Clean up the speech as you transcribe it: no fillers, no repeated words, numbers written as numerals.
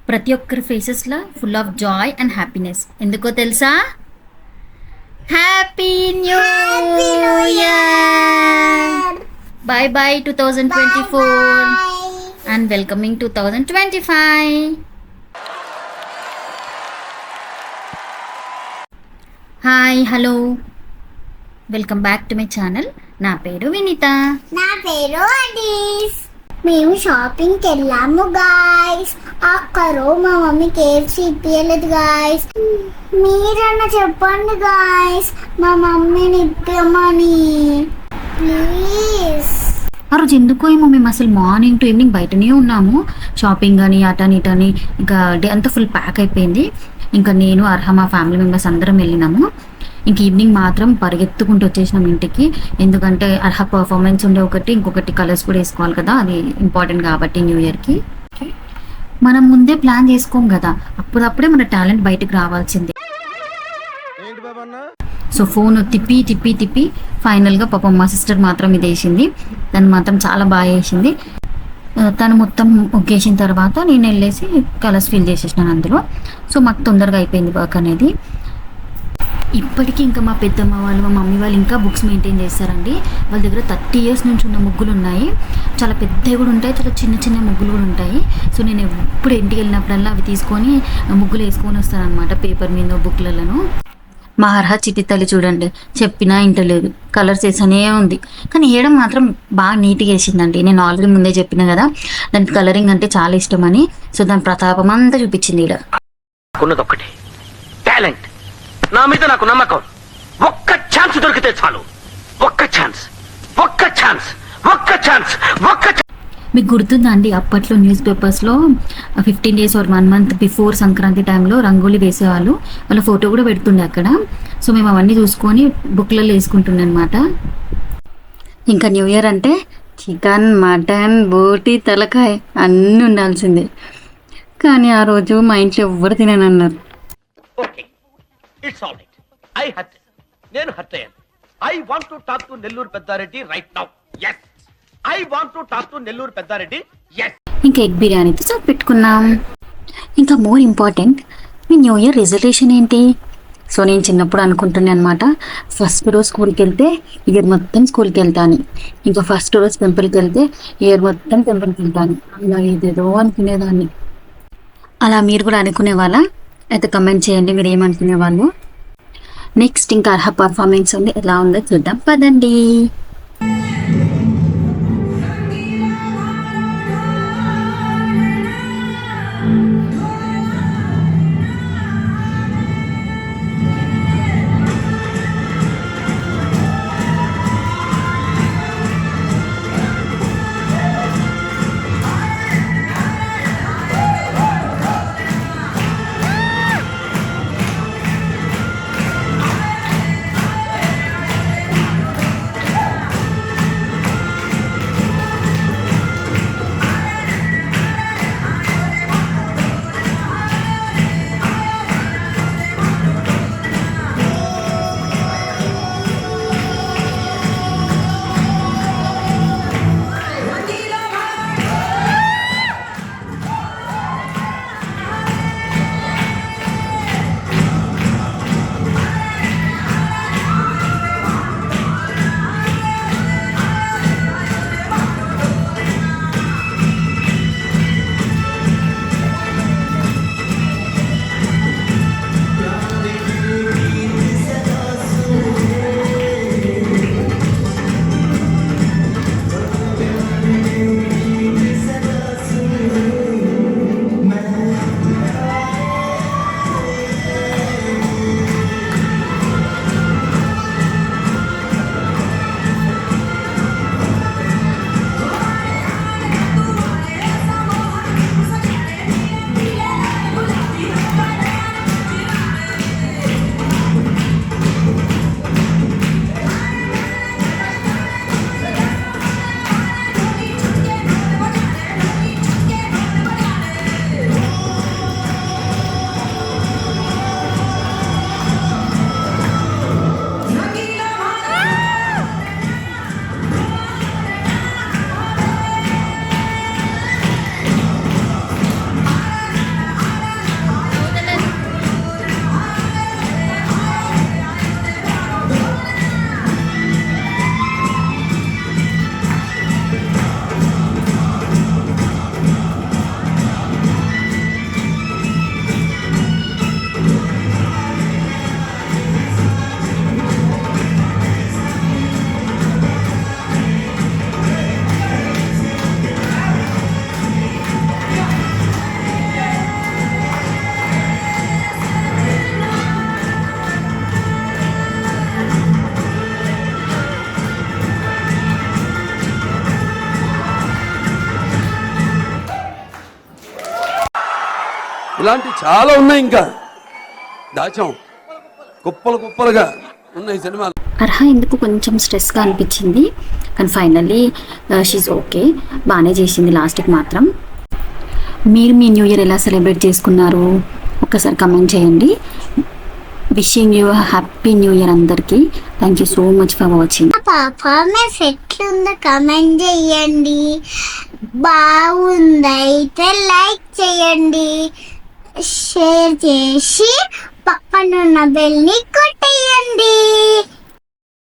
ప్రతి ఒక్కరి ఫేసెస్లో full of joy and happiness. ఎందుకో తెలుసా? Happy new year! Bye bye 2024 and welcoming 2025. Hi, hello, welcome back to my channel. నా పేరు వినీత. నా పేరు అడీస్. మేము షాపింగ్కి వెళ్ళాము గాయస్. అక్కరో మా మమ్మీ కేఎఫ్సీ ఇప్పియలేదు గాయస్. మీరన్నా చెప్పండి గాయస్ మా మమ్మీని ఇప్పమని ప్లీజ్. ఆ రోజు ఎందుకో ఏమో మేము అసలు మార్నింగ్ టు ఈవినింగ్ బయటనే ఉన్నాము. షాపింగ్ అని అటని ఇటని ఇంకా డే అంతా ఫుల్ ప్యాక్ అయిపోయింది. ఇంకా నేను అర్హ మా ఫ్యామిలీ మెంబర్స్ అందరం వెళ్ళినాము. ఇంక ఈవినింగ్ మాత్రం పరిగెత్తుకుంటూ వచ్చేసినాం ఇంటికి. ఎందుకంటే అర్హ పర్ఫార్మెన్స్ ఉండే ఒకటి, ఇంకొకటి కలర్స్ కూడా వేసుకోవాలి కదా, అది ఇంపార్టెంట్ కాబట్టి న్యూ ఇయర్కి. మనం ముందే ప్లాన్ చేసుకోం కదా, అప్పుడప్పుడే మన టాలెంట్ బయటకు రావాల్సిందే. సో ఫోన్ తిప్పి తిప్పి తిప్పి ఫైనల్గా పాపం మా సిస్టర్ మాత్రం ఇది వేసింది. తను మాత్రం చాలా బాగా వేసింది. తను మొత్తం ఒగ్గేసిన తర్వాత నేను వెళ్ళేసి కలర్స్ ఫిల్ చేసేసినాను అందులో. సో మాకు తొందరగా అయిపోయింది వర్క్ అనేది. ఇప్పటికీ ఇంకా మా పెద్దమ్మ వాళ్ళు, మా మమ్మీ వాళ్ళు ఇంకా బుక్స్ మెయింటైన్ చేస్తారండి. వాళ్ళ దగ్గర 30 years నుంచి ఉన్న ముగ్గులు ఉన్నాయి. చాలా పెద్దవి కూడా ఉంటాయి, చాలా చిన్న చిన్న ముగ్గులు కూడా ఉంటాయి. సో నేను ఎప్పుడు ఇంటికి వెళ్ళినప్పుడల్లా అవి తీసుకొని ముగ్గులు వేసుకొని వస్తాను అనమాట, పేపర్ మీద, బుక్లలో. మా అర్హ చిట్టి తల్లి చూడండి, చెప్పినా ఇంటలేదు, కలర్స్ వేసనే ఉంది. కానీ వేయడం మాత్రం బాగా నీట్గా వేసిందండి. నేను ఆల్రెడీ ముందే చెప్పిన కదా, దానికి కలరింగ్ అంటే చాలా ఇష్టమని. సో దాని ప్రతాపం అంతా చూపించింది ఈడ. టాలెంట్ నా మీద నాకు నమ్మకం. ఒక్క ఛాన్స్ దొరికితే చాలు. ఒక్క ఛాన్స్, ఒక్క ఛాన్స్, ఒక్క ఛాన్స్, ఒక్క ఛాన్స్. మీకు గుర్తుందా అండి, అప్పట్లో న్యూస్ పేపర్స్లో 15 days or 1 month before Sankranti టైంలో రంగోలీ వేసేవాళ్ళు. వాళ్ళ ఫోటో కూడా పెడుతుండే అక్కడ. సో మేము అవన్నీ చూసుకొని బుక్లలో వేసుకుంటుండే అనమాట. ఇంకా న్యూ ఇయర్ అంటే చికెన్, మటన్, బోటి, తలకాయ అన్నీ ఉండాల్సిందే. కానీ ఆ రోజు మా ఇంట్లో ఎవ్వరు తిననన్నారు. It's all right. I hurt. నేను హర్ట్ అయ్యాను. I want to talk to Nellore Peddareddy right now. yes, I want to talk to Nellore Peddareddy. yes. ఇంకా ఎగ్ బిర్యానీతో సార్ పెట్టుకున్నాం. ఇంకా మోర్ ఇంపార్టెంట్, మీ న్యూ ఇయర్ రిజల్యూషన్ ఏంటి? సో నేను చిన్నప్పుడు అనుకుంటున్నాను అనమాట, ఫస్ట్ రోజు స్కూల్కి వెళ్తే ఇయర్ మొత్తం స్కూల్కి వెళ్తాను, ఇంకా ఫస్ట్ రోజు టెంపుల్కి వెళ్తే ఇయర్ మొత్తం టెంపుల్కి వెళ్తాను, ఇలా ఏదేదో అనుకునేదాన్ని. అలా మీరు కూడా అనుకునే వాళ్ళ అయితే కమెంట్ చేయండి, మీరు ఏమనుకునే వాళ్ళు. నెక్స్ట్ ఇంకా అర్హ పర్ఫార్మెన్స్ ఉంది, ఎలా ఉందో చూద్దాం పదండి. ఇలాంటి చాలా ఉన్నాయి, ఇంకా దాచాం కుప్పలు కుప్పలుగా ఉన్నాయి సినిమాలు. అర్హ ఎందుకు కొంచెం స్ట్రెస్గా అనిపించింది, కానీ ఫైనల్లీ షీజ్ ఓకే, బాగానే చేసింది లాస్ట్కి మాత్రం. మీరు మీ న్యూ ఇయర్ ఎలా సెలబ్రేట్ చేసుకున్నారు ఒక్కసారి కమెంట్ చేయండి. Wishing you happy new year అందరికీ. Thank you so much for watching. Performance ఎట్లుందో కమెంట్ చేయండి. బాగుందైతే లైక్ చేయండి, షేర్ చేసి పక్కనున్న బెల్ని కొట్టేయండి.